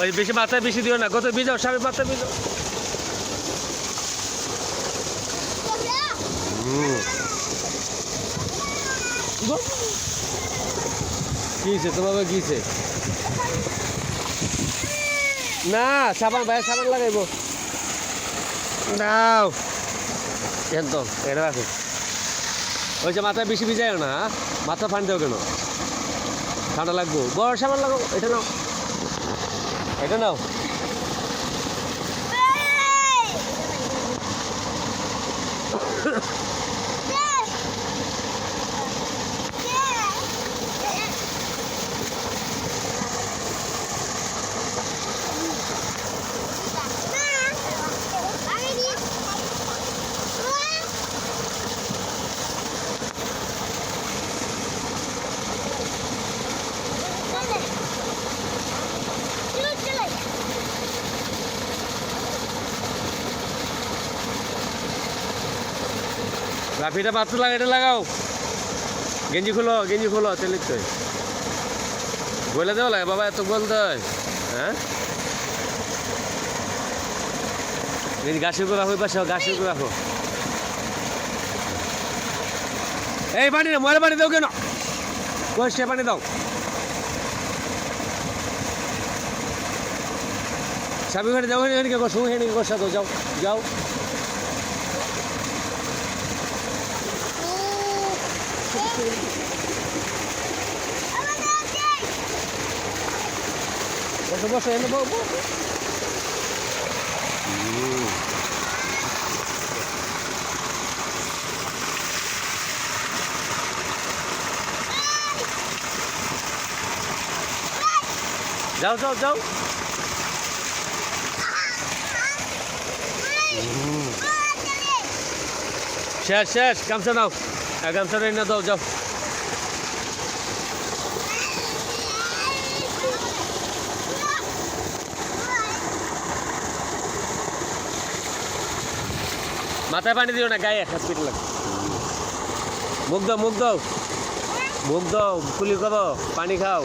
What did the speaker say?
ওই বেশি মাথায় বেশি দিও না, কত ভিজাও স্বামী মাথায় ভিজাও। কিছে তোমার কিছে না সাবান ভাই সাবান লাগাইব নাও একদম এটা রাখো। ওই যে মাথায় বেশি ভিজাই না, মাথা ফান দেও কেন, ঠান্ডা লাগবো। বড় সাবান লাগাও, এটা নাও এটা নাও। রাফিটা মাত্র লাগা, এটা লাগাও। গেঞ্জি খোলো তেল তো বলে দেওয়া লাগে বাবা, এত বলতে হয় হ্যাঁ। গাছের করে রাখো, পাশে গাছের করে রাখো। এই পানি না, ময়লা পানি দাও কেন, পরিষ্কার পানি দাও। সাবি ঘরে যাও, হেঁকে কষো, হেঁকে কষা দাও, যাও যাও। বসো বসো, এনে বউ। যাও যাও যাও। শেষ শেষ, গামছা নাও, গামছাটা এনে দাও, যাও। মাথায় পানি দিও না, গায়ে হসপিটাল লাগে। মুখ দাও মুখ দাও মুখ দাও, কুলি করো, পানি খাও।